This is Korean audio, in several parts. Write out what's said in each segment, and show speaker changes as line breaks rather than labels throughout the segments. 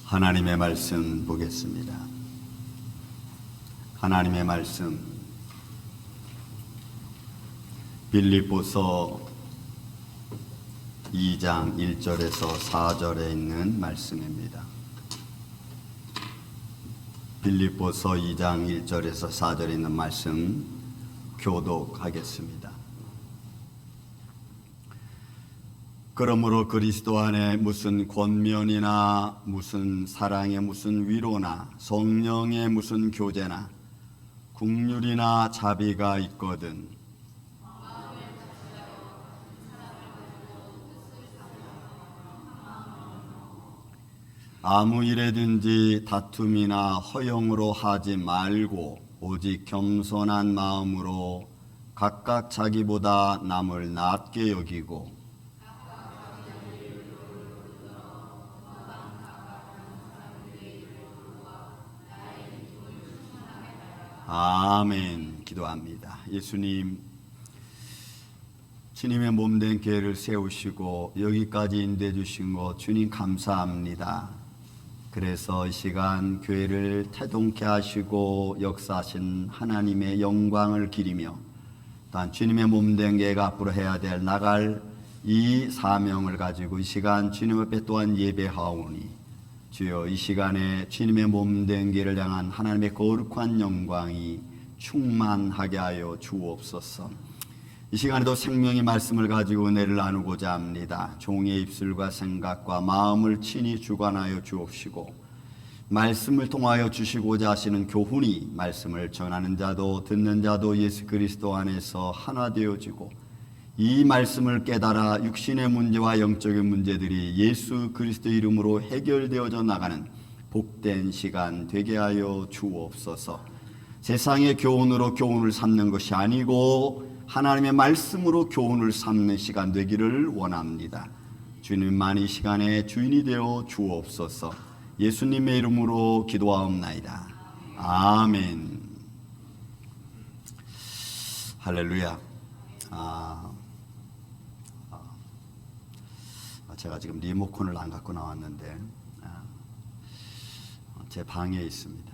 하나님의 말씀 보겠습니다. 하나님의 말씀 빌립보서 2장 1절에서 4절에 있는 말씀입니다. 빌립보서 2장 1절에서 4절에 있는 말씀 교독하겠습니다. 그러므로 그리스도 안에 무슨 권면이나 무슨 사랑의 무슨 위로나 성령의 무슨 교제나 국률이나 자비가 있거든 아무 일에든지 다툼이나 허용으로 하지 말고 오직 겸손한 마음으로 각각 자기보다 남을 낮게 여기고 아멘. 기도합니다. 예수님, 주님의 몸된 교회를 세우시고 여기까지 인도해 주신 것 주님 감사합니다. 그래서 이 시간 교회를 태동케 하시고 역사하신 하나님의 영광을 기리며 또한 주님의 몸된 교회가 앞으로 해야 될 나갈 이 사명을 가지고 이 시간 주님 앞에 또한 예배하오니 주여 이 시간에 주님의 몸된 교회를 향한 하나님의 거룩한 영광이 충만하게 하여 주옵소서. 이 시간에도 생명의 말씀을 가지고 은혜를 나누고자 합니다. 종의 입술과 생각과 마음을 친히 주관하여 주옵시고 말씀을 통하여 주시고자 하시는 교훈이 말씀을 전하는 자도 듣는 자도 예수 그리스도 안에서 하나 되어지고 이 말씀을 깨달아 육신의 문제와 영적인 문제들이 예수 그리스도 이름으로 해결되어져 나가는 복된 시간 되게 하여 주옵소서. 세상의 교훈으로 교훈을 삼는 것이 아니고 하나님의 말씀으로 교훈을 삼는 시간 되기를 원합니다. 주님만 이 시간에 주인이 되어 주옵소서. 예수님의 이름으로 기도하옵나이다. 아멘. 할렐루야. 제가 지금 리모컨을 안 갖고 나왔는데 제 방에 있습니다.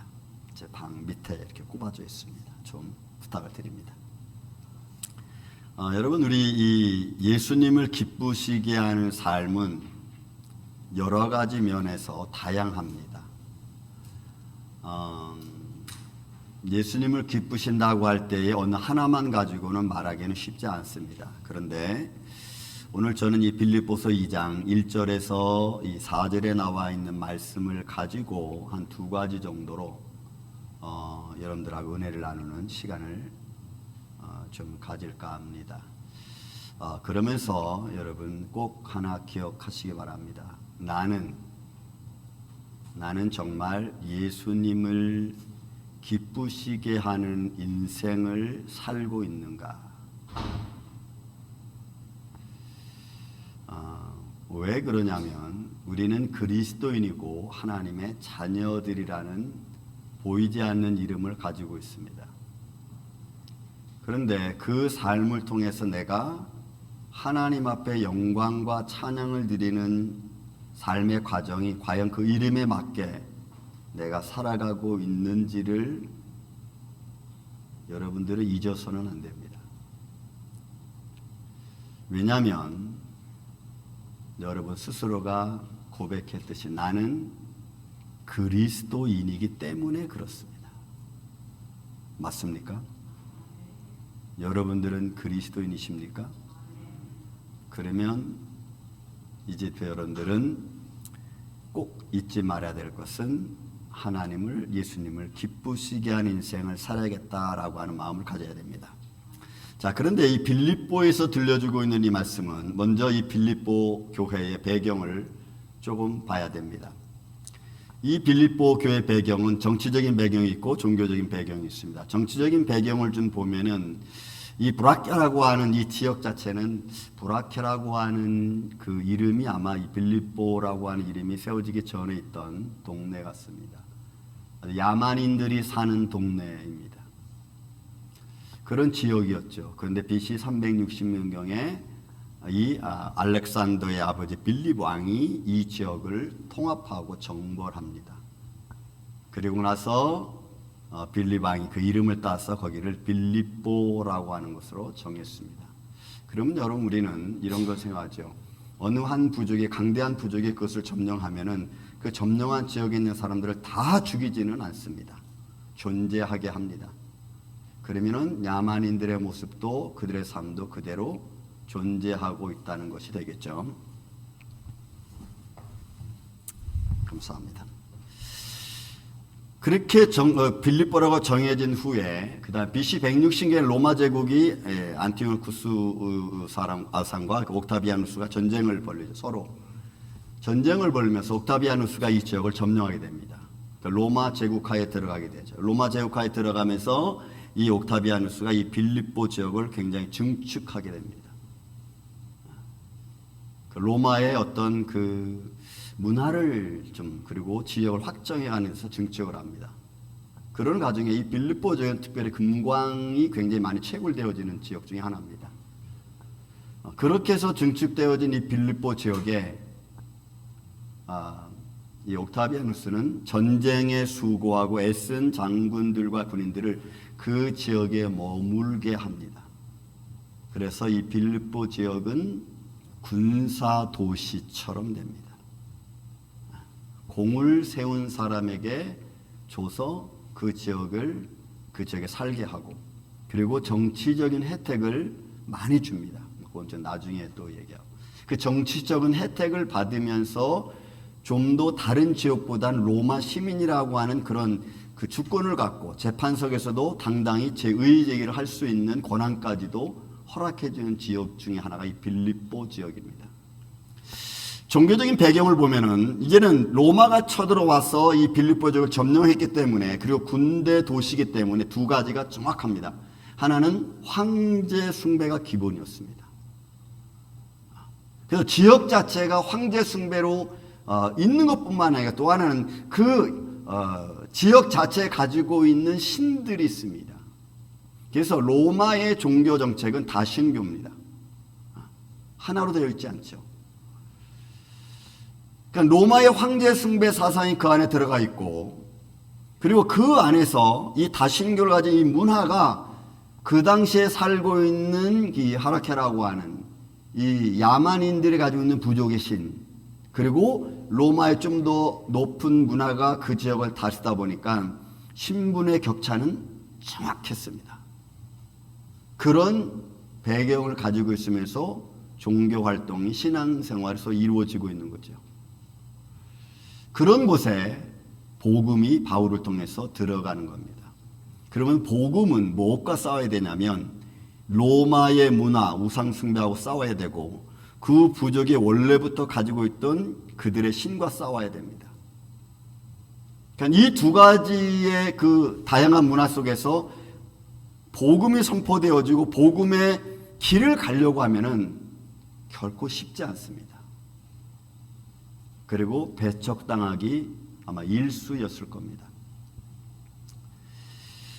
제 방 밑에 이렇게 꼽아져 있습니다. 좀 부탁을 드립니다. 여러분, 우리 이 예수님을 기쁘시게 하는 삶은 여러 가지 면에서 다양합니다. 예수님을 기쁘신다고 할 때에 어느 하나만 가지고는 말하기는 쉽지 않습니다. 그런데 오늘 저는 이 빌립보서 2장 1절에서 이 4절에 나와 있는 말씀을 가지고 한 두 가지 정도로 여러분들하고 은혜를 나누는 시간을 좀 가질까 합니다. 그러면서 여러분 꼭 하나 기억하시기 바랍니다. 나는 정말 예수님을 기쁘시게 하는 인생을 살고 있는가? 왜 그러냐면 우리는 그리스도인이고 하나님의 자녀들이라는 보이지 않는 이름을 가지고 있습니다. 그런데 그 삶을 통해서 내가 하나님 앞에 영광과 찬양을 드리는 삶의 과정이 과연 그 이름에 맞게 내가 살아가고 있는지를 여러분들은 잊어서는 안 됩니다. 왜냐하면 여러분 스스로가 고백했듯이 나는 그리스도인이기 때문에 그렇습니다. 맞습니까? 여러분들은 그리스도인이십니까? 그러면 이제 여러분들은 꼭 잊지 말아야 될 것은 하나님을, 예수님을 기쁘시게 하는 인생을 살아야겠다라고 하는 마음을 가져야 됩니다. 자, 그런데 이 빌립보에서 들려주고 있는 이 말씀은 먼저 이 빌립보 교회의 배경을 조금 봐야 됩니다. 이 빌립보 교회 배경은 정치적인 배경이 있고 종교적인 배경이 있습니다. 정치적인 배경을 좀 보면은 이 브라케라고 하는 이 지역 자체는 브라케라고 하는 그 이름이 아마 이 빌립보라고 하는 이름이 세워지기 전에 있던 동네 같습니다. 야만인들이 사는 동네입니다. 그런 지역이었죠. 그런데 BC 360년경에 알렉산더의 아버지 빌립 왕이 이 지역을 통합하고 정벌합니다. 그리고 나서 빌립 왕이 그 이름을 따서 거기를 빌립보라고 하는 것으로 정했습니다. 그러면 여러분, 우리는 이런 걸 생각하죠. 어느 한 부족이, 강대한 부족이 그것을 점령하면은 그 점령한 지역에 있는 사람들을 다 죽이지는 않습니다. 존재하게 합니다. 그러면은 야만인들의 모습도 그들의 삶도 그대로 존재하고 있다는 것이 되겠죠. 감사합니다. 그렇게 빌립보라고 정해진 후에 그다음 BC 160년에 로마 제국이 안티오쿠스 사람과 옥타비아누스가 전쟁을 벌이죠. 서로 전쟁을 벌이면서 옥타비아누스가 이 지역을 점령하게 됩니다. 로마 제국하에 들어가게 되죠. 로마 제국하에 들어가면서 이 옥타비아누스가 이 빌립보 지역을 굉장히 증축하게 됩니다. 로마의 어떤 그 문화를 좀, 그리고 지역을 확정해가는 데서 증축을 합니다. 그런 과정에 이 빌립보 지역은 특별히 금광이 굉장히 많이 채굴되어지는 지역 중에 하나입니다. 그렇게 해서 증축되어진 이 빌립보 지역에 이 옥타비아누스는 전쟁에 수고하고 애쓴 장군들과 군인들을 그 지역에 머물게 합니다. 그래서 이 빌립보 지역은 군사 도시처럼 됩니다. 공을 세운 사람에게 줘서 그 지역에 살게 하고, 그리고 정치적인 혜택을 많이 줍니다. 그건 좀 나중에 또 얘기하고, 그 정치적인 혜택을 받으면서 좀 더 다른 지역보다는 로마 시민이라고 하는 그런 그 주권을 갖고 재판석에서도 당당히 제의 제기를 할 수 있는 권한까지도 허락해주는 지역 중에 하나가 이 빌립보 지역입니다. 종교적인 배경을 보면은 이제는 로마가 쳐들어와서 이 빌립보 지역을 점령했기 때문에, 그리고 군대 도시이기 때문에 두 가지가 정확합니다. 하나는 황제 숭배가 기본이었습니다. 그래서 지역 자체가 황제 숭배로 있는 것뿐만 아니라 또 하나는 그 지역 자체에 가지고 있는 신들이 있습니다. 그래서 로마의 종교 정책은 다신교입니다. 하나로 되어 있지 않죠. 그러니까 로마의 황제 숭배 사상이 그 안에 들어가 있고, 그리고 그 안에서 이 다신교를 가진 이 문화가 그 당시에 살고 있는 이 하라케라고 하는 이 야만인들이 가지고 있는 부족의 신, 그리고 로마의 좀 더 높은 문화가 그 지역을 다스리다 보니까 신분의 격차는 정확했습니다. 그런 배경을 가지고 있으면서 종교 활동이 신앙생활에서 이루어지고 있는 거죠. 그런 곳에 복음이 바울을 통해서 들어가는 겁니다. 그러면 복음은 무엇과 싸워야 되냐면 로마의 문화, 우상 숭배하고 싸워야 되고, 그 부족이 원래부터 가지고 있던 그들의 신과 싸워야 됩니다. 그러니까 이 두 가지의 그 다양한 문화 속에서 복음이 선포되어지고 복음의 길을 가려고 하면은 결코 쉽지 않습니다. 그리고 배척당하기 아마 일수였을 겁니다.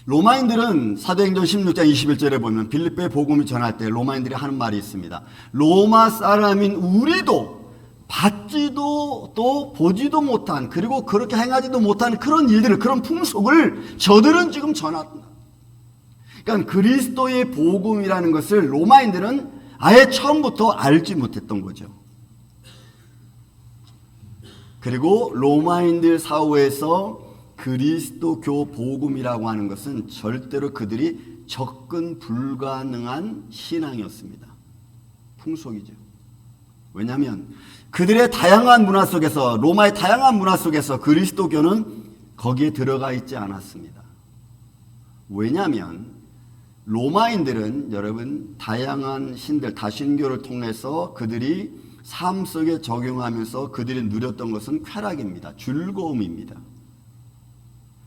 로마인들은 사도행전 16장 21절에 보면 빌립보의 복음을 전할 때 로마인들이 하는 말이 있습니다. 로마 사람인 우리도 받지도 또 보지도 못한, 그리고 그렇게 행하지도 못한 그런 일들을, 그런 풍속을 저들은 지금 전한다. 그러니까 그리스도의 복음이라는 것을 로마인들은 아예 처음부터 알지 못했던 거죠. 그리고 로마인들 사후에서 그리스도교 복음이라고 하는 것은 절대로 그들이 접근 불가능한 신앙이었습니다. 풍속이죠. 왜냐하면 그들의 다양한 문화 속에서, 로마의 다양한 문화 속에서 그리스도교는 거기에 들어가 있지 않았습니다. 왜냐하면 로마인들은 여러분 다양한 신들, 다신교를 통해서 그들이 삶 속에 적용하면서 그들이 누렸던 것은 쾌락입니다. 즐거움입니다.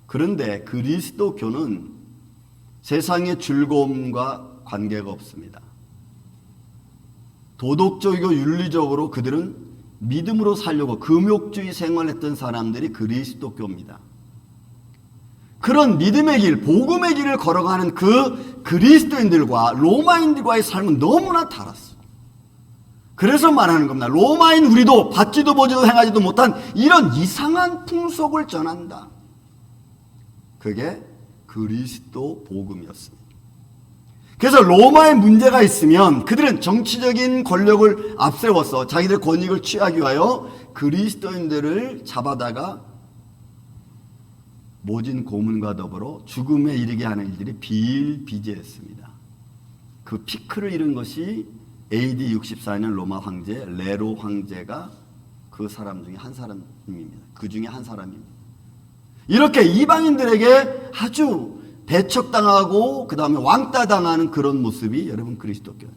그런데 그리스도교는 세상의 즐거움과 관계가 없습니다. 도덕적이고 윤리적으로 그들은 믿음으로 살려고 금욕주의 생활했던 사람들이 그리스도교입니다. 그런 믿음의 길, 복음의 길을 걸어가는 그 그리스도인들과 로마인들과의 삶은 너무나 달랐어요. 그래서 말하는 겁니다. 로마인 우리도 받지도 보지도 행하지도 못한 이런 이상한 풍속을 전한다. 그게 그리스도 복음이었습니다. 그래서 로마에 문제가 있으면 그들은 정치적인 권력을 앞세워서 자기들의 권익을 취하기 위하여 그리스도인들을 잡아다가 모진 고문과 더불어 죽음에 이르게 하는 일들이 비일비재했습니다. 그 피크를 이룬 것이 AD 64년 로마 황제 네로 황제가 그 사람 중에 한 사람입니다. 그 중에 한 사람입니다. 이렇게 이방인들에게 아주 배척당하고 그 다음에 왕따당하는 그런 모습이 여러분 그리스도교.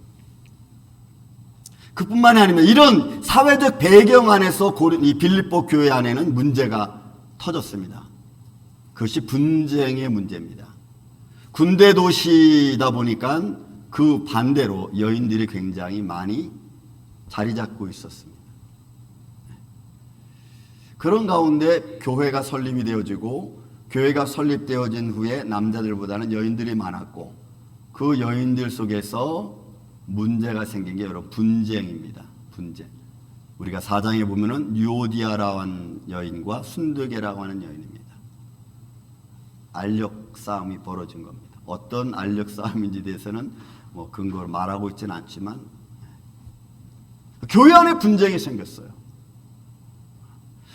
그뿐만이 아니라 이런 사회적 배경 안에서 이 빌립보 교회 안에는 문제가 터졌습니다. 그것이 분쟁의 문제입니다. 군대 도시다 보니까 그 반대로 여인들이 굉장히 많이 자리 잡고 있었습니다. 그런 가운데 교회가 설립이 되어지고 교회가 설립되어진 후에 남자들보다는 여인들이 많았고 그 여인들 속에서 문제가 생긴 게 여러분 분쟁입니다. 분쟁. 우리가 4장에 보면은 유오디아라고 하는 여인과 순두계라고 하는 여인입니다. 알력 싸움이 벌어진 겁니다. 어떤 알력 싸움인지 대해서는 뭐 근거를 말하고 있지는 않지만 교회 안에 분쟁이 생겼어요.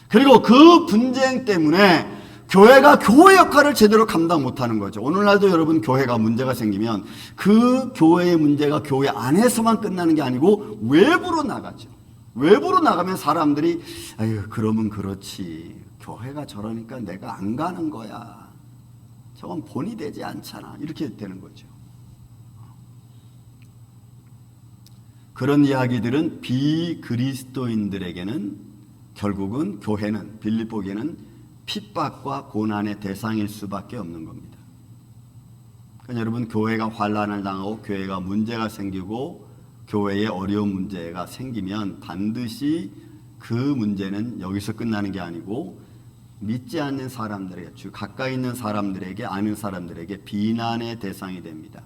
그리고 그 분쟁 때문에 교회가 교회 역할을 제대로 감당 못하는 거죠. 오늘날도 여러분 교회가 문제가 생기면 그 교회의 문제가 교회 안에서만 끝나는 게 아니고 외부로 나가죠. 외부로 나가면 사람들이 아유 그러면 그렇지. 교회가 저러니까 내가 안 가는 거야. 저건 본이 되지 않잖아. 이렇게 되는 거죠. 그런 이야기들은 비그리스도인들에게는 결국은 교회는 빌립보 교회는 핍박과 고난의 대상일 수밖에 없는 겁니다. 그러니까 여러분 교회가 환난을 당하고 교회가 문제가 생기고 교회에 어려운 문제가 생기면 반드시 그 문제는 여기서 끝나는 게 아니고 믿지 않는 사람들에게 가까이 있는 사람들에게 아는 사람들에게 비난의 대상이 됩니다.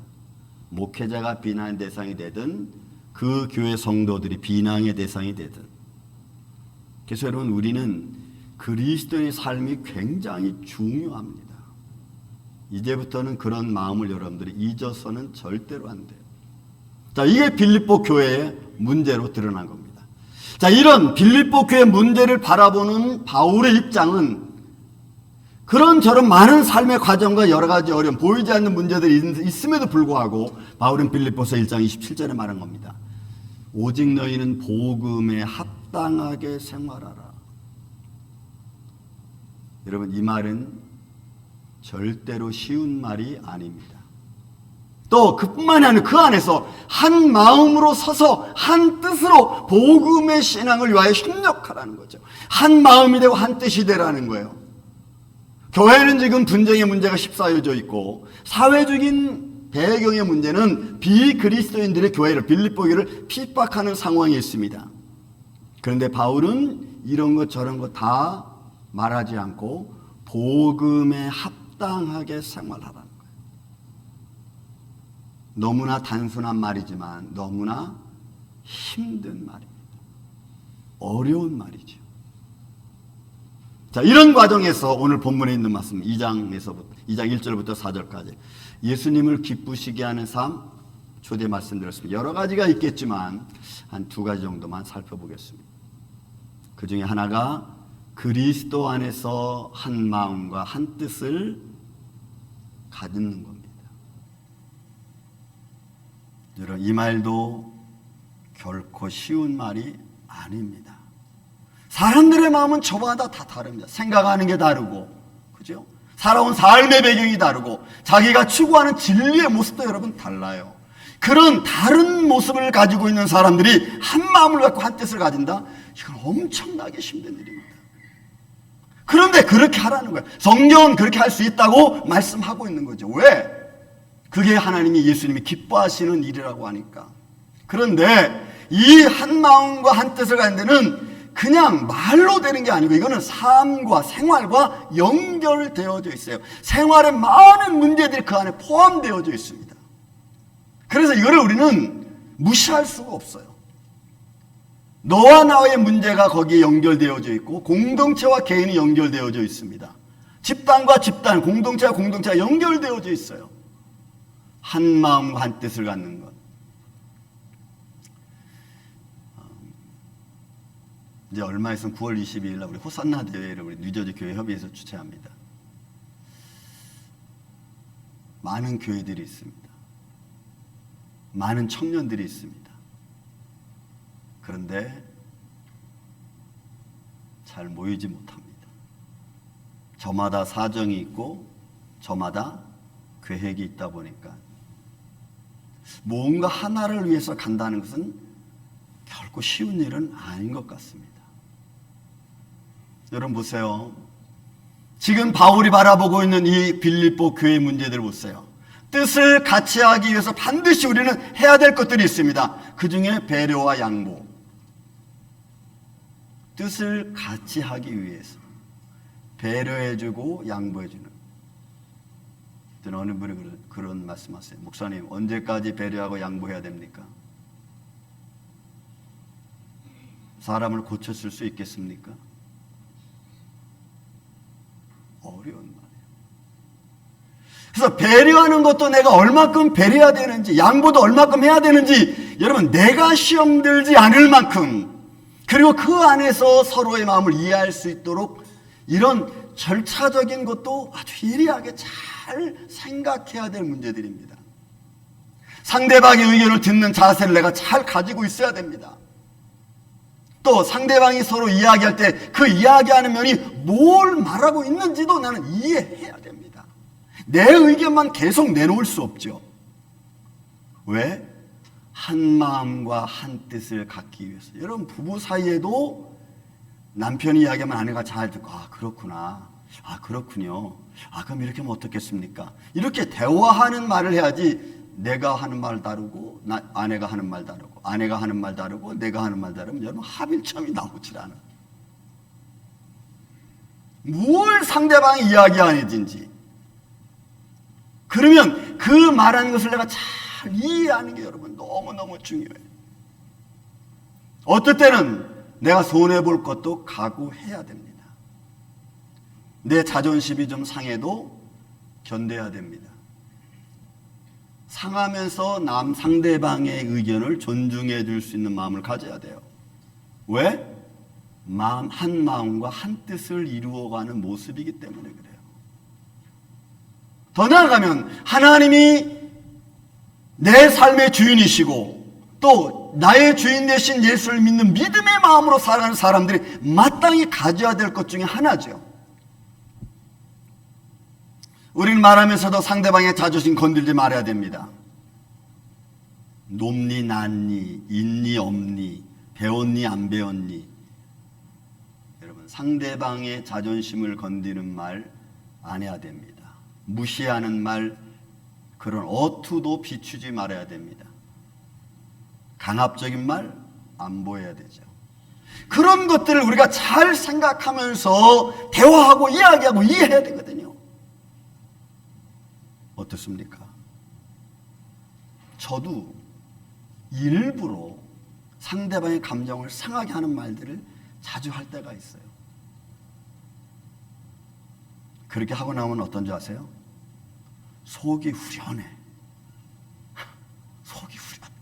목회자가 비난의 대상이 되든 그 교회 성도들이 비난의 대상이 되든 그래서 여러분 우리는 그리스도인의 삶이 굉장히 중요합니다. 이제부터는 그런 마음을 여러분들이 잊어서는 절대로 안 돼요. 자, 이게 빌립보 교회의 문제로 드러난 겁니다. 자, 이런 빌립보 교회 문제를 바라보는 바울의 입장은 그런저런 많은 삶의 과정과 여러 가지 어려움, 보이지 않는 문제들이 있음에도 불구하고 바울은 빌립보서 1장 27절에 말한 겁니다. 오직 너희는 복음에 합당하게 생활하라. 여러분 이 말은 절대로 쉬운 말이 아닙니다. 또 그뿐만이 아니라 그 안에서 한 마음으로 서서 한 뜻으로 복음의 신앙을 위하여 협력하라는 거죠. 한 마음이 되고 한 뜻이 되라는 거예요. 교회는 지금 분쟁의 문제가 휩싸여져 있고 사회적인 배경의 문제는 비그리스도인들의 교회를 빌립보 교회를 핍박하는 상황이 있습니다. 그런데 바울은 이런 것 저런 것 다 말하지 않고 복음에 합당하게 생활하라는 거예요. 너무나 단순한 말이지만 너무나 힘든 말입니다. 어려운 말이죠. 자, 이런 과정에서 오늘 본문에 있는 말씀 2장 1절부터 4절까지 예수님을 기쁘시게 하는 삶 초대 말씀드렸습니다. 여러 가지가 있겠지만 한 두 가지 정도만 살펴보겠습니다. 그 중에 하나가 그리스도 안에서 한 마음과 한 뜻을 갖는 겁니다. 여러분 이 말도 결코 쉬운 말이 아닙니다. 사람들의 마음은 저마다 다 다릅니다. 생각하는 게 다르고, 그죠? 살아온 삶의 배경이 다르고, 자기가 추구하는 진리의 모습도 여러분 달라요. 그런 다른 모습을 가지고 있는 사람들이 한 마음을 갖고 한 뜻을 가진다? 이건 엄청나게 힘든 일입니다. 그런데 그렇게 하라는 거예요. 성경은 그렇게 할 수 있다고 말씀하고 있는 거죠. 왜? 그게 하나님이 예수님이 기뻐하시는 일이라고 하니까. 그런데 이 한 마음과 한 뜻을 가는 데는 그냥 말로 되는 게 아니고 이거는 삶과 생활과 연결되어져 있어요. 생활의 많은 문제들이 그 안에 포함되어져 있습니다. 그래서 이거를 우리는 무시할 수가 없어요. 너와 나의 문제가 거기에 연결되어져 있고 공동체와 개인이 연결되어져 있습니다. 집단과 집단, 공동체와 공동체가 연결되어져 있어요. 한 마음과 한 뜻을 갖는 것. 이제 얼마 있으면 9월 22일 날 우리 호산나 대회를 우리 뉴저지 교회 협의회에서 주최합니다. 많은 교회들이 있습니다. 많은 청년들이 있습니다. 그런데 잘 모이지 못합니다. 저마다 사정이 있고 저마다 계획이 있다 보니까 뭔가 하나를 위해서 간다는 것은 결코 쉬운 일은 아닌 것 같습니다. 여러분 보세요. 지금 바울이 바라보고 있는 이 빌립보 교회 문제들 보세요. 뜻을 같이 하기 위해서 반드시 우리는 해야 될 것들이 있습니다. 그 중에 배려와 양보. 뜻을 같이 하기 위해서 배려해주고 양보해주는. 어느 분이 그런 말씀하세요. 목사님, 언제까지 배려하고 양보해야 됩니까? 사람을 고쳤을 수 있겠습니까? 어려운 말이에요. 그래서 배려하는 것도 내가 얼마큼 배려해야 되는지, 양보도 얼마큼 해야 되는지, 여러분, 내가 시험 들지 않을 만큼, 그리고 그 안에서 서로의 마음을 이해할 수 있도록 이런 절차적인 것도 아주 예리하게 잘 생각해야 될 문제들입니다. 상대방의 의견을 듣는 자세를 내가 잘 가지고 있어야 됩니다. 또 상대방이 서로 이야기할 때 그 이야기하는 면이 뭘 말하고 있는지도 나는 이해해야 됩니다. 내 의견만 계속 내놓을 수 없죠. 왜? 한 마음과 한 뜻을 갖기 위해서. 여러분, 부부 사이에도 남편이 이야기하면 아내가 잘 듣고, 아 그렇구나, 아 그렇군요, 아 그럼 이렇게 하면 어떻겠습니까? 이렇게 대화하는 말을 해야지. 내가 하는 말 다르고 아내가 하는 말 다르고, 아내가 하는 말 다르고 내가 하는 말 다르면 여러분 합일점이 나오질 않아요. 뭘 상대방이 이야기하는지, 그러면 그 말하는 것을 내가 잘 이해하는 게 여러분 너무너무 중요해요. 어떨 때는 내가 손해볼 것도 각오해야 됩니다. 내 자존심이 좀 상해도 견뎌야 됩니다. 상하면서 상대방의 의견을 존중해 줄 수 있는 마음을 가져야 돼요. 왜? 한 마음과 한 뜻을 이루어가는 모습이기 때문에 그래요. 더 나아가면 하나님이 내 삶의 주인이시고 또 나의 주인 되신 예수를 믿는 믿음의 마음으로 살아가는 사람들이 마땅히 가져야 될 것 중에 하나죠. 우리는 말하면서도 상대방의 자존심 건들지 말아야 됩니다. 높니 낮니, 있니 없니, 배웠니 안 배웠니. 여러분, 상대방의 자존심을 건드리는 말 안 해야 됩니다. 무시하는 말, 그런 어투도 비추지 말아야 됩니다. 강압적인 말 안 보여야 되죠. 그런 것들을 우리가 잘 생각하면서 대화하고 이야기하고 이해해야 되거든요. 어떻습니까? 저도 일부러 상대방의 감정을 상하게 하는 말들을 자주 할 때가 있어요. 그렇게 하고 나면 어떤지 아세요? 속이 후련해. 속이 후련해.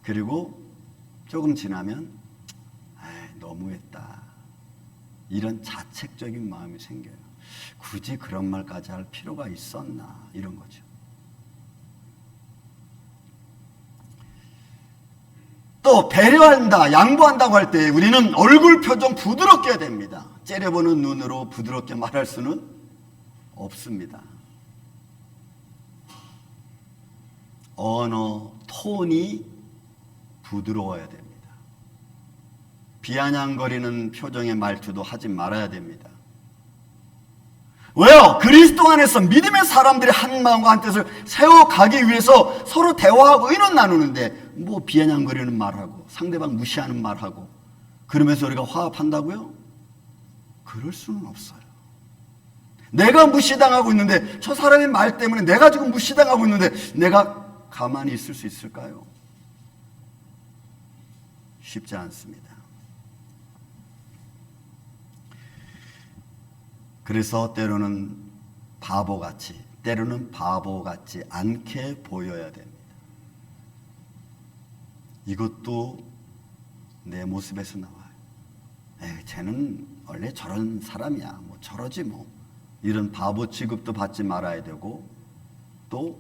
그리고 조금 지나면 너무했다, 이런 자책적인 마음이 생겨요. 굳이 그런 말까지 할 필요가 있었나, 이런 거죠. 또 배려한다, 양보한다고 할 때 우리는 얼굴 표정 부드럽게 해야 됩니다. 째려보는 눈으로 부드럽게 말할 수는 없습니다. 언어, 톤이 부드러워야 됩니다. 비아냥거리는 표정의 말투도 하지 말아야 됩니다. 왜요? 그리스도 안에서 믿음의 사람들이 한 마음과 한 뜻을 세워가기 위해서 서로 대화하고 의논 나누는데 뭐 비아냥거리는 말하고 상대방 무시하는 말하고 그러면서 우리가 화합한다고요? 그럴 수는 없어요. 내가 무시당하고 있는데, 저 사람의 말 때문에 내가 지금 무시당하고 있는데 내가 가만히 있을 수 있을까요? 쉽지 않습니다. 그래서 때로는 바보같이, 때로는 바보같지 않게 보여야 됩니다. 이것도 내 모습에서 나와요. 쟤는 원래 저런 사람이야. 뭐 저러지 뭐. 이런 바보 취급도 받지 말아야 되고, 또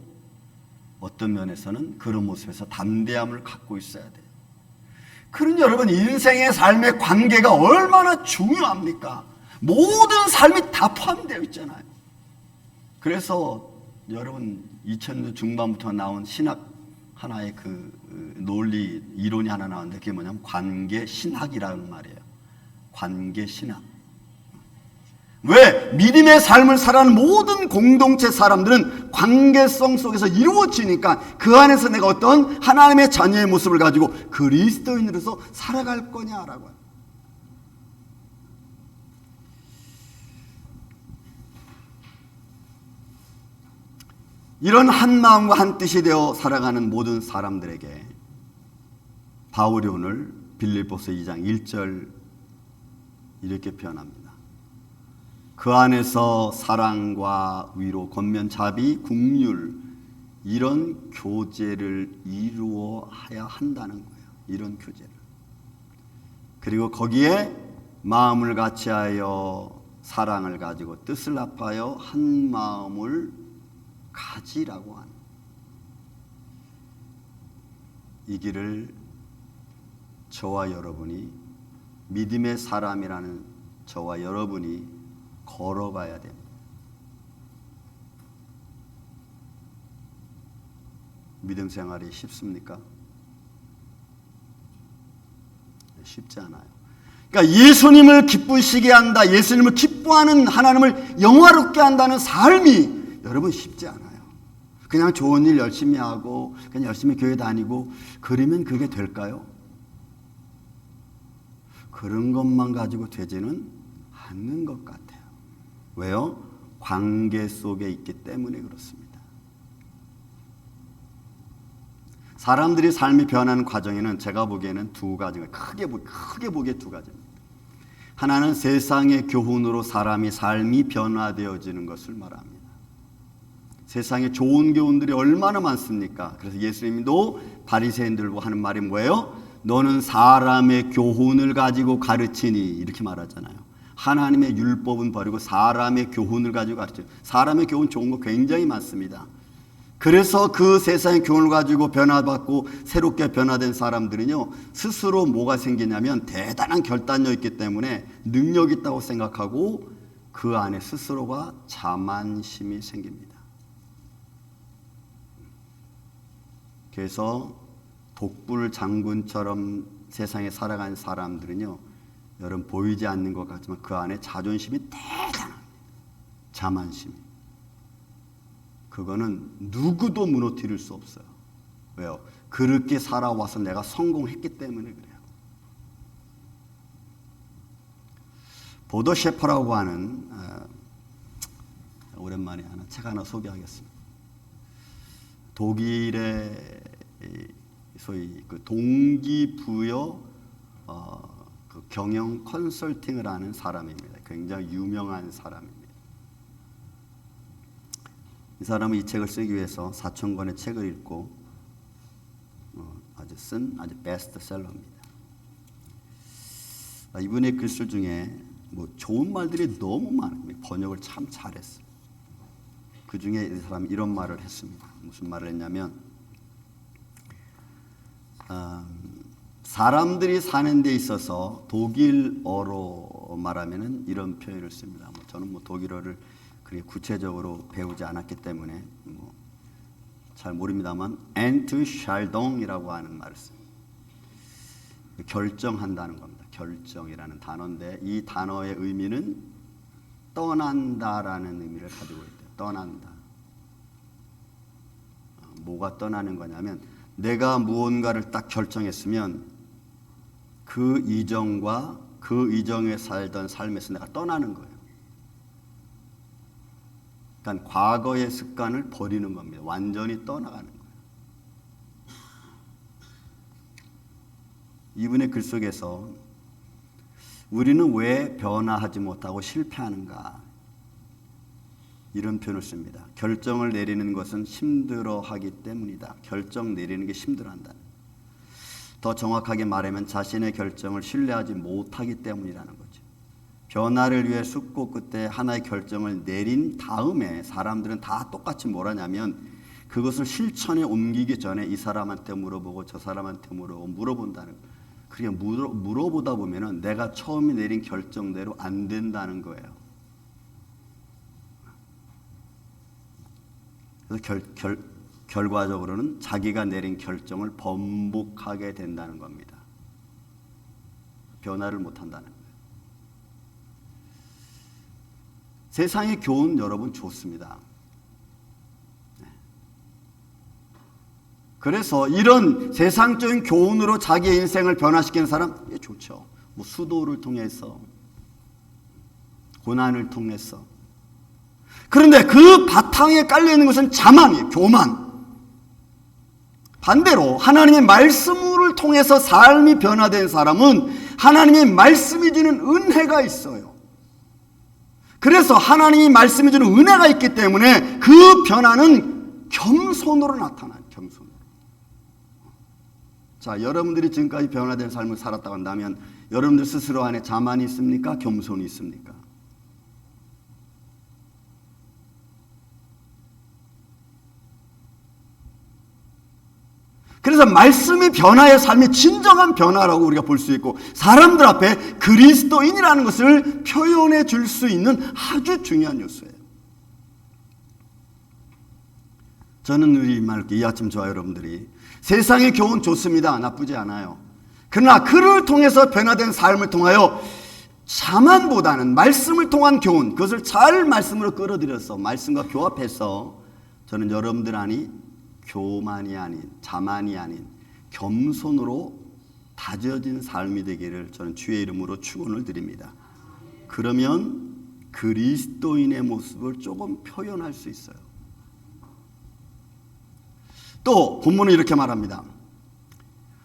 어떤 면에서는 그런 모습에서 담대함을 갖고 있어야 돼요. 그런 여러분, 인생의 삶의 관계가 얼마나 중요합니까? 모든 삶이 다 포함되어 있잖아요. 그래서 여러분 2000년 중반부터 나온 신학 하나의 그 논리 이론이 하나 나왔는데, 그게 뭐냐면 관계 신학이라는 말이에요. 관계 신학. 왜? 믿음의 삶을 살아가는 모든 공동체 사람들은 관계성 속에서 이루어지니까 그 안에서 내가 어떤 하나님의 자녀의 모습을 가지고 그리스도인으로서 살아갈 거냐라고 해요. 이런 한 마음과 한 뜻이 되어 살아가는 모든 사람들에게 바울이 오늘 빌립보서 2장 1절 이렇게 표현합니다. 그 안에서 사랑과 위로, 권면, 자비, 긍휼 이런 교제를 이루어야 한다는 거예요. 이런 교제를. 그리고 거기에 마음을 같이하여 사랑을 가지고 뜻을 합하여 한 마음을 가지라고 하는 이 길을 저와 여러분이, 믿음의 사람이라는 저와 여러분이 걸어가야 됩니다. 믿음 생활이 쉽습니까? 쉽지 않아요. 그러니까 예수님을 기쁘시게 한다, 예수님을 기뻐하는 하나님을 영화롭게 한다는 삶이 여러분 쉽지 않아요. 그냥 좋은 일 열심히 하고 그냥 열심히 교회 다니고 그러면 그게 될까요? 그런 것만 가지고 되지는 않는 것 같아요. 왜요? 관계 속에 있기 때문에 그렇습니다. 사람들이 삶이 변하는 과정에는 제가 보기에는 두 가지가 크게 보기에 두 가지입니다. 하나는 세상의 교훈으로 사람이 삶이 변화되어지는 것을 말합니다. 세상에 좋은 교훈들이 얼마나 많습니까? 그래서 예수님도 바리새인들과 하는 말이 뭐예요? 너는 사람의 교훈을 가지고 가르치니, 이렇게 말하잖아요. 하나님의 율법은 버리고 사람의 교훈을 가지고 가르쳐요. 사람의 교훈 좋은 거 굉장히 많습니다. 그래서 그 세상의 교훈을 가지고 변화받고 새롭게 변화된 사람들은요, 스스로 뭐가 생기냐면 대단한 결단력 있기 때문에 능력 있다고 생각하고 그 안에 스스로가 자만심이 생깁니다. 그래서 독불 장군처럼 세상에 살아가는 사람들은요, 여러분 보이지 않는 것 같지만 그 안에 자존심이 대단합니다. 자만심이. 그거는 누구도 무너뜨릴 수 없어요. 왜요? 그렇게 살아와서 내가 성공했기 때문에 그래요. 보도 셰퍼라고 하는 오랜만에 책 하나 소개하겠습니다. 독일의 소위 그 동기부여 그 경영 컨설팅을 하는 사람입니다. 굉장히 유명한 사람입니다. 이 사람은 이 책을 쓰기 위해서 4,000권의 책을 읽고 아주 베스트셀러입니다. 이분의 글들 중에 뭐 좋은 말들이 너무 많아요. 번역을 참 잘했어요. 그 중에 이 사람이 이런 말을 했습니다. 무슨 말을 했냐면, 사람들이 사는 데 있어서 독일어로 말하면은 이런 표현을 씁니다. 저는 독일어를 그렇게 구체적으로 배우지 않았기 때문에 잘 모릅니다만, 엔트샬동이라고 하는 말을 씁니다. 결정한다는 겁니다. 결정이라는 단어인데 이 단어의 의미는 떠난다라는 의미를 가지고 있대요. 떠난다. 뭐가 떠나는 거냐면, 내가 무언가를 딱 결정했으면 그 이정과 그 이정에 살던 삶에서 내가 떠나는 거예요. 그러니까 과거의 습관을 버리는 겁니다. 완전히 떠나가는 거예요. 이분의 글 속에서 우리는 왜 변화하지 못하고 실패하는가, 이런 표현을 씁니다. 결정을 내리는 것은 힘들어하기 때문이다. 결정 내리는 게 힘들어한다. 더 정확하게 말하면 자신의 결정을 신뢰하지 못하기 때문이라는 거죠. 변화를 위해 숙고 끝에 하나의 결정을 내린 다음에 사람들은 다 똑같이 뭘 하냐면 그것을 실천에 옮기기 전에 이 사람한테 물어보고 저 사람한테 물어본다는 거예요. 그게 물어보다 보면은 내가 처음에 내린 결정대로 안 된다는 거예요. 그래서 결과적으로는 자기가 내린 결정을 번복하게 된다는 겁니다. 변화를 못한다는 거예요. 세상의 교훈 여러분 좋습니다. 그래서 이런 세상적인 교훈으로 자기의 인생을 변화시키는 사람, 좋죠. 뭐 수도를 통해서, 고난을 통해서. 그런데 그 바탕에 깔려있는 것은 자만이에요. 교만. 반대로 하나님의 말씀을 통해서 삶이 변화된 사람은 하나님의 말씀이 주는 은혜가 있어요. 그래서 하나님이 말씀이 주는 은혜가 있기 때문에 그 변화는 겸손으로 나타나요. 겸손으로. 자, 여러분들이 지금까지 변화된 삶을 살았다고 한다면 여러분들 스스로 안에 자만이 있습니까? 겸손이 있습니까? 그래서 말씀이 변화의 삶이 진정한 변화라고 우리가 볼 수 있고 사람들 앞에 그리스도인이라는 것을 표현해 줄 수 있는 아주 중요한 요소예요. 저는 우리 이 아침 저와 여러분들이 세상의 교훈 좋습니다. 나쁘지 않아요. 그러나 그를 통해서 변화된 삶을 통하여 자만보다는 말씀을 통한 교훈, 그것을 잘 말씀으로 끌어들여서 말씀과 교합해서 저는 여러분들 안이 교만이 아닌, 자만이 아닌 겸손으로 다져진 삶이 되기를 저는 주의 이름으로 축원을 드립니다. 그러면 그리스도인의 모습을 조금 표현할 수 있어요. 또 본문은 이렇게 말합니다.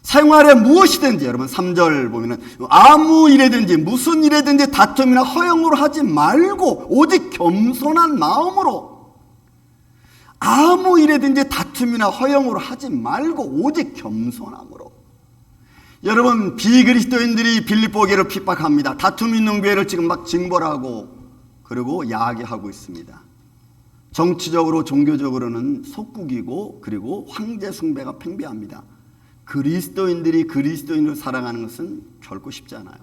생활에 무엇이든지, 여러분 3절 보면은 아무 일이든지 무슨 일이든지 다툼이나 허영으로 하지 말고 오직 겸손한 마음으로, 아무 일이든지 다툼이나 허영으로 하지 말고 오직 겸손함으로. 여러분, 비그리스도인들이 빌립보 교회를 핍박합니다. 다툼 있는 교회를 지금 막 징벌하고 그리고 야기하고 있습니다. 정치적으로 종교적으로는 속국이고 그리고 황제 숭배가 팽배합니다. 그리스도인들이 그리스도인을 사랑하는 것은 결코 쉽지 않아요.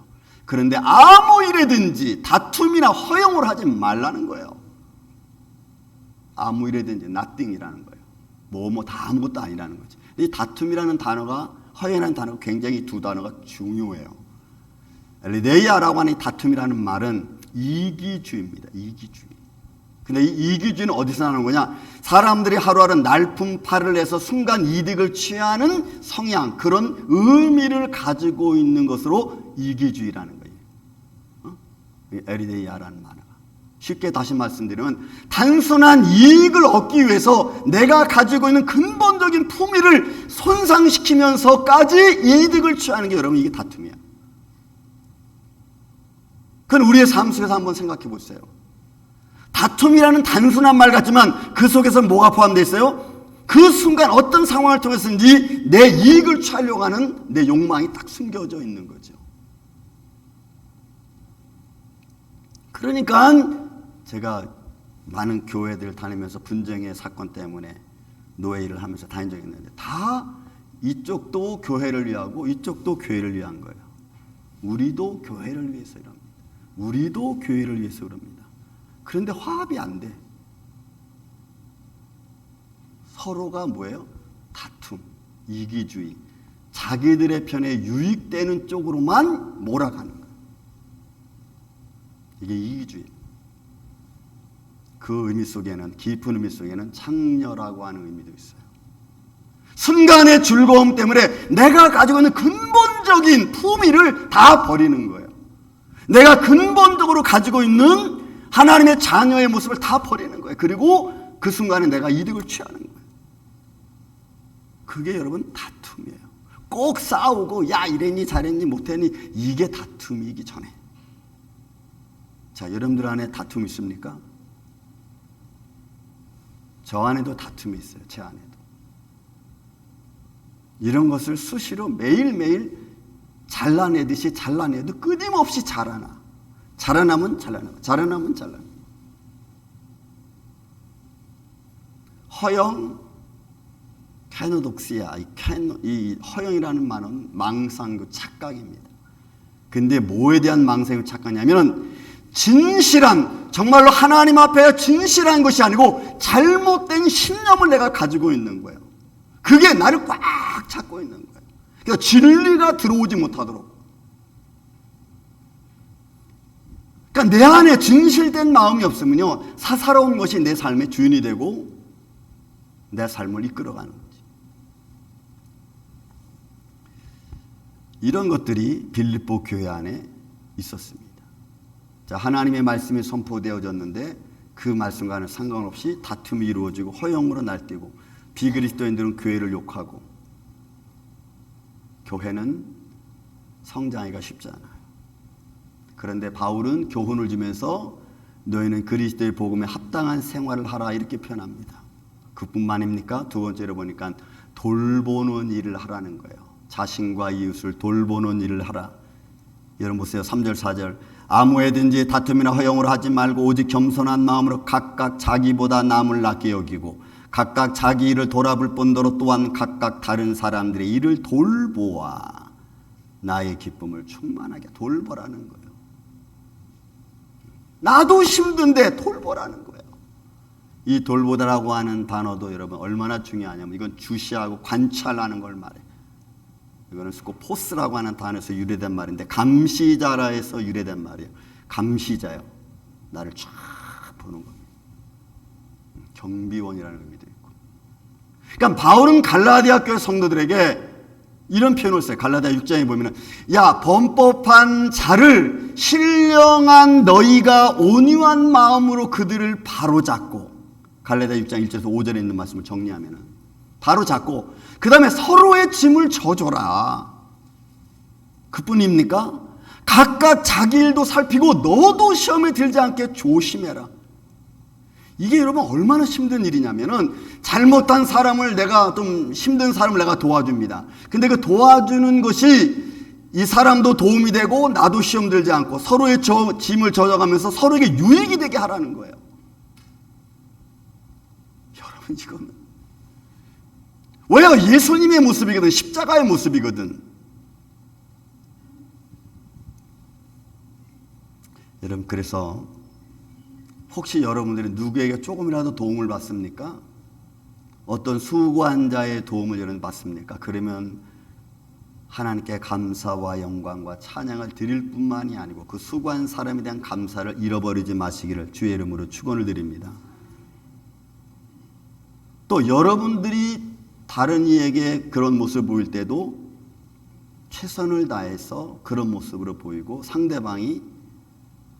그런데 아무 일이든지 다툼이나 허영을 하지 말라는 거예요. 아무 일이든지 nothing이라는 거예요. 다 아무것도 아니라는 거죠. 이 다툼이라는 단어가, 허영이라는 단어가 굉장히 두 단어가 중요해요. 엘리데이아라고 하는 이 다툼이라는 말은 이기주의입니다. 이기주의. 근데 이 이기주의는 어디서 나는 거냐? 사람들이 하루하루 날품팔을 해서 순간 이득을 취하는 성향, 그런 의미를 가지고 있는 것으로 이기주의라는 거예요. 엘리데이아라는 말은. 쉽게 다시 말씀드리면 단순한 이익을 얻기 위해서 내가 가지고 있는 근본적인 품위를 손상시키면서까지 이득을 취하는 게 여러분 이게 다툼이야. 그건 우리의 삶 속에서 한번 생각해 보세요. 다툼이라는 단순한 말 같지만 그 속에서 뭐가 포함되어 있어요? 그 순간 어떤 상황을 통해서인지 내 이익을 취하려고 하는 내 욕망이 딱 숨겨져 있는 거죠. 그러니까 제가 많은 교회들 다니면서 분쟁의 사건 때문에 노예 일을 하면서 다닌 적이 있는데 다 이쪽도 교회를 위하고 이쪽도 교회를 위한 거예요. 우리도 교회를 위해서 이럽니다. 우리도 교회를 위해서 그럽니다. 그런데 화합이 안 돼. 서로가 뭐예요? 다툼, 이기주의, 자기들의 편에 유익되는 쪽으로만 몰아가는 거예요. 이게 이기주의. 그 의미 속에는, 깊은 의미 속에는 창녀라고 하는 의미도 있어요. 순간의 즐거움 때문에 내가 가지고 있는 근본적인 품위를 다 버리는 거예요. 내가 근본적으로 가지고 있는 하나님의 자녀의 모습을 다 버리는 거예요. 그리고 그 순간에 내가 이득을 취하는 거예요. 그게 여러분 다툼이에요. 꼭 싸우고 야 이랬니 잘했니 못했니 이게 다툼이기 전에. 자, 여러분들 안에 다툼 있습니까? 저 안에도 다툼이 있어요. 제 안에도. 이런 것을 수시로 매일매일 잘라내듯이 잘라내도 끊임없이 자라나. 자라나면 잘라나. 자라나면 잘라나. 허영, 캐노독시아, 이 허영이라는 말은 망상교 착각입니다. 근데 뭐에 대한 망상교 착각이냐면 진실한, 정말로 하나님 앞에 진실한 것이 아니고 잘못된 신념을 내가 가지고 있는 거예요. 그게 나를 꽉 잡고 있는 거예요. 그러니까 진리가 들어오지 못하도록. 그러니까 내 안에 진실된 마음이 없으면요, 사사로운 것이 내 삶의 주인이 되고 내 삶을 이끌어가는 거지. 이런 것들이 빌립보 교회 안에 있었습니다. 자, 하나님의 말씀이 선포되어졌는데 그 말씀과는 상관없이 다툼이 이루어지고 허영으로 날뛰고 비그리스도인들은 교회를 욕하고 교회는 성장하기가 쉽지 않아요. 그런데 바울은 교훈을 주면서 너희는 그리스도의 복음에 합당한 생활을 하라 이렇게 표현합니다. 그뿐만입니까? 두 번째로 보니까 돌보는 일을 하라는 거예요. 자신과 이웃을 돌보는 일을 하라. 여러분 보세요. 3절 4절 아무에든지 다툼이나 허영으로 하지 말고 오직 겸손한 마음으로 각각 자기보다 남을 낫게 여기고 각각 자기 일을 돌아볼 뿐더러 또한 각각 다른 사람들의 일을 돌보아 나의 기쁨을 충만하게 돌보라는 거예요. 나도 힘든데 돌보라는 거예요. 이 돌보다라고 하는 단어도 여러분 얼마나 중요하냐면 이건 주시하고 관찰하는 걸 말해요. 이거는 포스라고 하는 단어에서 유래된 말인데 감시자라에서 유래된 말이에요. 감시자요. 나를 쫙 보는 겁니다. 경비원이라는 의미도 있고. 그러니까 바울은 갈라디아 교회 성도들에게 이런 표현을 써요. 갈라디아 6장에 보면은 야 범법한 자를 신령한 너희가 온유한 마음으로 그들을 바로잡고 갈라디아 6장 1절에서 5절에 있는 말씀을 정리하면은 바로잡고 그 다음에 서로의 짐을 져줘라. 그뿐입니까? 각각 자기 일도 살피고 너도 시험에 들지 않게 조심해라. 이게 여러분 얼마나 힘든 일이냐면은 잘못한 사람을 내가 좀 힘든 사람을 내가 도와줍니다. 근데 그 도와주는 것이 이 사람도 도움이 되고 나도 시험 들지 않고 서로의 짐을 져져가면서 서로에게 유익이 되게 하라는 거예요. 여러분 이거는 왜냐 예수님의 모습이거든. 십자가의 모습이거든. 여러분 그래서 혹시 여러분들이 누구에게 조금이라도 도움을 받습니까? 어떤 수고한자의 도움을 여러분 받습니까? 그러면 하나님께 감사와 영광과 찬양을 드릴 뿐만이 아니고 그 수고한 사람에 대한 감사를 잃어버리지 마시기를 주의 이름으로 축원을 드립니다. 또 여러분들이 다른 이에게 그런 모습을 보일 때도 최선을 다해서 그런 모습으로 보이고 상대방이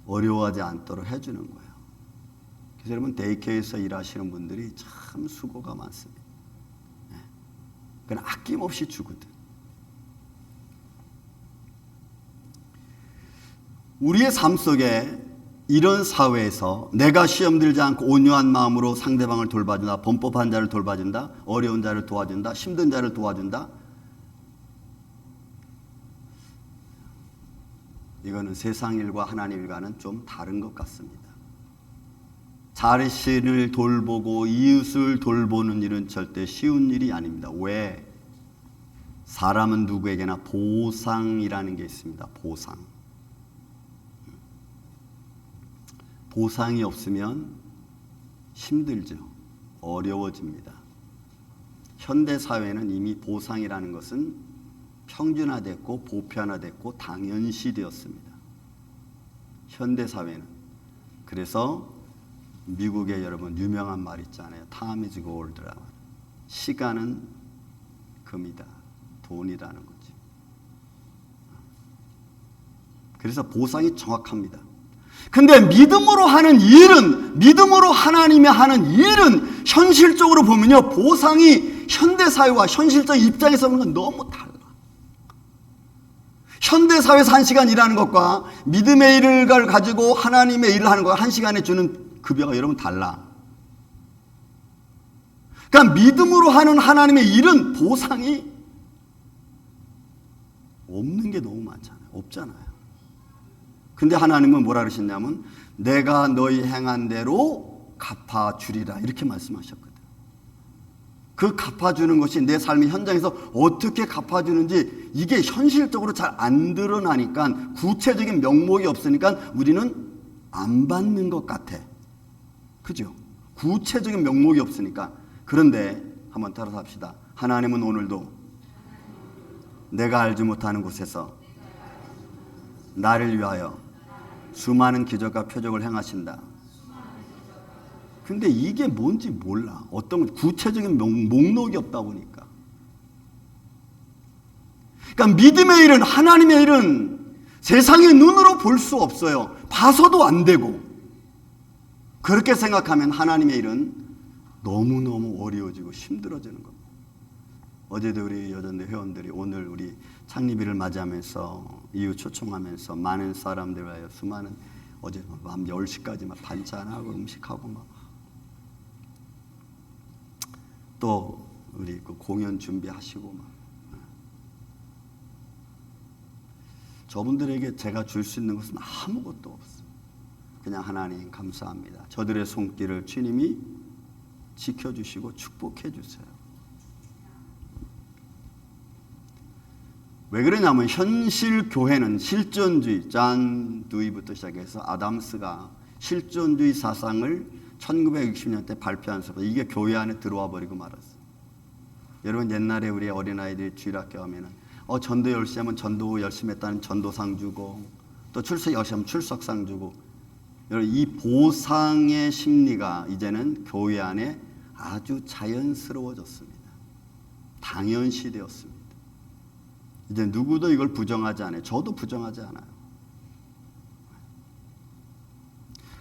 어려워하지 않도록 해주는 거예요. 그래서 여러분 데이케어에서 일하시는 분들이 참 수고가 많습니다. 그냥 아낌없이 주거든. 우리의 삶 속에 이런 사회에서 내가 시험 들지 않고 온유한 마음으로 상대방을 돌봐준다. 범법한 자를 돌봐준다. 어려운 자를 도와준다. 힘든 자를 도와준다. 이거는 세상 일과 하나님 일과는 좀 다른 것 같습니다. 자신을 돌보고 이웃을 돌보는 일은 절대 쉬운 일이 아닙니다. 왜? 사람은 누구에게나 보상이라는 게 있습니다. 보상. 보상이 없으면 힘들죠. 어려워집니다. 현대사회는 이미 보상이라는 것은 평준화됐고 보편화됐고 당연시되었습니다. 현대사회는. 그래서 미국의 여러분 유명한 말 있잖아요. Time is gold. 시간은 금이다. 돈이라는 거지. 그래서 보상이 정확합니다. 근데 믿음으로 하는 일은, 믿음으로 하나님이 하는 일은 현실적으로 보면요, 보상이 현대사회와 현실적 입장에서 보는 건 너무 달라. 현대사회에서 1시간 일하는 것과 믿음의 일을 가지고 하나님의 일을 하는 것과 1시간에 주는 급여가 여러분 달라. 그러니까 믿음으로 하는 하나님의 일은 보상이 없는 게 너무 많잖아요. 없잖아요. 근데 하나님은 뭐라 그러셨냐면 내가 너희 행한 대로 갚아주리라 이렇게 말씀하셨거든요. 그 갚아주는 것이 내 삶의 현장에서 어떻게 갚아주는지 이게 현실적으로 잘 안 드러나니까 구체적인 명목이 없으니까 우리는 안 받는 것 같아. 그죠? 구체적인 명목이 없으니까. 그런데 한번 따라서 합시다. 하나님은 오늘도 내가 알지 못하는 곳에서 나를 위하여 수많은 기적과 표적을 행하신다. 근데 이게 뭔지 몰라. 어떤 구체적인 목록이 없다 보니까. 그러니까 믿음의 일은, 하나님의 일은 세상의 눈으로 볼 수 없어요. 봐서도 안 되고. 그렇게 생각하면 하나님의 일은 너무너무 어려워지고 힘들어지는 겁니다. 어제도 우리 여전대 회원들이 오늘 우리 창립일을 맞이하면서 이후 초청하면서 많은 사람들 와요. 수많은 어제 밤 10시까지 막 반찬하고 음식하고 막 또 우리 그 공연 준비하시고 막 저분들에게 제가 줄 수 있는 것은 아무것도 없어요. 그냥 하나님 감사합니다. 저들의 손길을 주님이 지켜주시고 축복해 주세요. 왜 그러냐면 현실 교회는 실존주의, 존 두이부터 시작해서 아담스가 실존주의 사상을 1960년대 발표하면서 이게 교회 안에 들어와 버리고 말았어요. 여러분 옛날에 우리 어린아이들이 주일학교 가면은 전도 열심히 하면 전도 열심히 했다는 전도상 주고 또 출석 열심히 하면 출석상 주고 여러분 이 보상의 심리가 이제는 교회 안에 아주 자연스러워졌습니다. 당연시 되었습니다. 이제 누구도 이걸 부정하지 않아요. 저도 부정하지 않아요.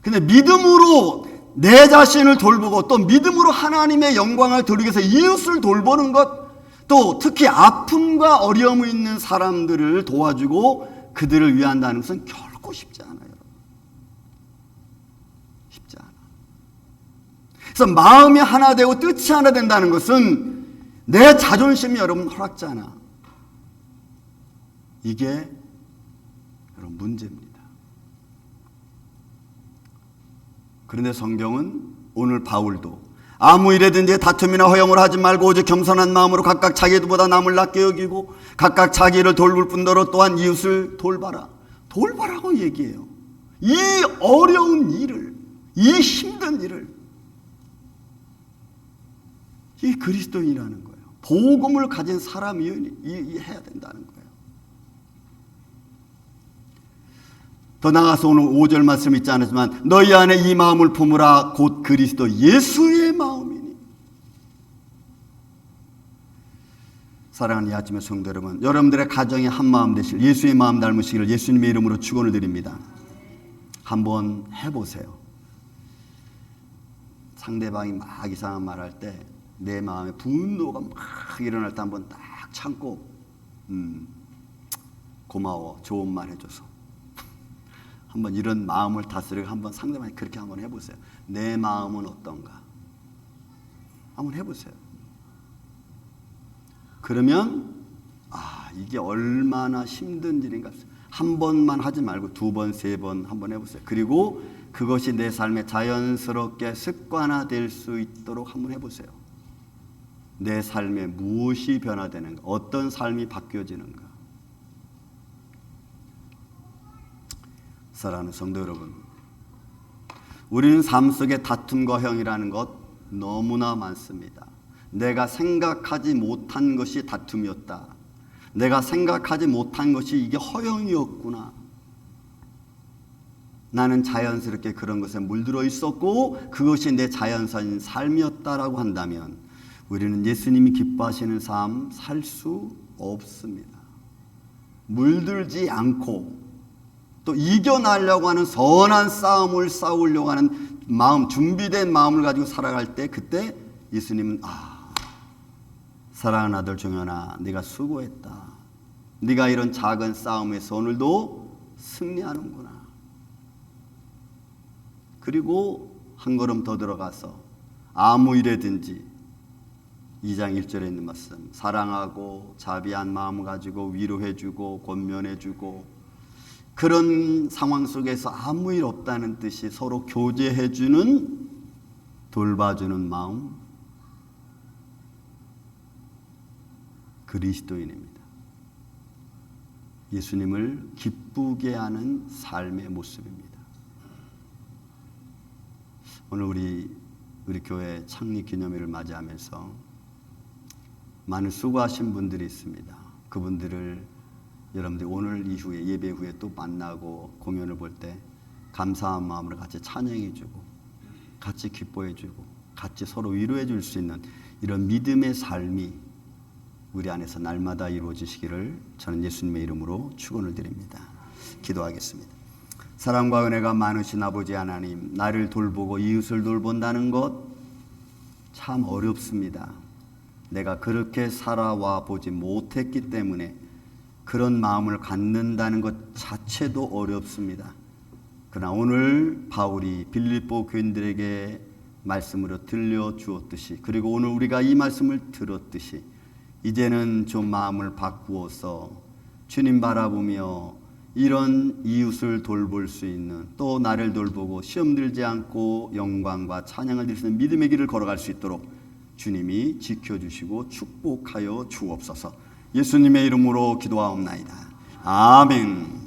근데 믿음으로 내 자신을 돌보고 또 믿음으로 하나님의 영광을 돌리기 위해서 이웃을 돌보는 것, 또 특히 아픔과 어려움이 있는 사람들을 도와주고 그들을 위한다는 것은 결코 쉽지 않아요. 쉽지 않아. 그래서 마음이 하나 되고 뜻이 하나 된다는 것은 내 자존심이 여러분 허락지 않아. 이게 여러분 문제입니다. 그런데 성경은 오늘 바울도 아무 일에든지 다툼이나 허용을 하지 말고 오직 겸손한 마음으로 각각 자기보다 남을 낮게 여기고 각각 자기를 돌볼 뿐더러 또한 이웃을 돌봐라. 돌봐라고 얘기해요. 이 어려운 일을, 이 힘든 일을 이 그리스도인이라는 거예요. 복음을 가진 사람이 해야 된다는 거예요. 더 나아가서 오늘 5절 말씀 있지 않았지만 너희 안에 이 마음을 품으라 곧 그리스도 예수의 마음이니. 사랑하는 이 아침의 성도 여러분, 여러분들의 가정이 한 마음 되실 예수의 마음 닮으시기를 예수님의 이름으로 축원을 드립니다. 한번 해보세요. 상대방이 막 이상한 말 할 때 내 마음에 분노가 막 일어날 때 한번 딱 참고 고마워 좋은 말 해줘서 한번 이런 마음을 다스리고 한번 상대방이 그렇게 한번 해보세요. 내 마음은 어떤가? 한번 해보세요. 그러면 이게 얼마나 힘든 일인가. 한 번만 하지 말고 두 번, 세 번 한번 해보세요. 그리고 그것이 내 삶에 자연스럽게 습관화될 수 있도록 한번 해보세요. 내 삶에 무엇이 변화되는가? 어떤 삶이 바뀌어지는가? 사랑하는 성도 여러분, 우리는 삶 속에 다툼과 허용이라는 것 너무나 많습니다. 내가 생각하지 못한 것이 다툼이었다. 내가 생각하지 못한 것이 이게 허용이었구나. 나는 자연스럽게 그런 것에 물들어 있었고 그것이 내 자연스러운 삶이었다라고 한다면 우리는 예수님이 기뻐하시는 삶 살 수 없습니다. 물들지 않고 또 이겨나려고 하는 선한 싸움을 싸우려고 하는 마음, 준비된 마음을 가지고 살아갈 때 그때 예수님은 사랑하는 아들 종현아 네가 수고했다. 네가 이런 작은 싸움에서 오늘도 승리하는구나. 그리고 한 걸음 더 들어가서 아무 일에든지 2장 1절에 있는 말씀, 사랑하고 자비한 마음 가지고 위로해주고 권면해주고, 그런 상황 속에서 아무 일 없다는 뜻이 서로 교제해주는, 돌봐주는 마음, 그리스도인입니다. 예수님을 기쁘게 하는 삶의 모습입니다. 오늘 우리 교회 창립 기념일을 맞이하면서 많은 수고하신 분들이 있습니다. 그분들을 여러분들이 오늘 이후에, 예배 후에 또 만나고 공연을 볼 때 감사한 마음으로 같이 찬양해주고 같이 기뻐해주고 같이 서로 위로해줄 수 있는 이런 믿음의 삶이 우리 안에서 날마다 이루어지시기를 저는 예수님의 이름으로 축원을 드립니다. 기도하겠습니다. 사랑과 은혜가 많으신 아버지 하나님, 나를 돌보고 이웃을 돌본다는 것 참 어렵습니다. 내가 그렇게 살아와 보지 못했기 때문에 그런 마음을 갖는다는 것 자체도 어렵습니다. 그러나 오늘 바울이 빌립보 교인들에게 말씀으로 들려주었듯이, 그리고 오늘 우리가 이 말씀을 들었듯이 이제는 좀 마음을 바꾸어서 주님 바라보며 이런 이웃을 돌볼 수 있는, 또 나를 돌보고 시험 들지 않고 영광과 찬양을 드릴 수 있는 믿음의 길을 걸어갈 수 있도록 주님이 지켜주시고 축복하여 주옵소서. 예수님의 이름으로 기도하옵나이다. 아멘.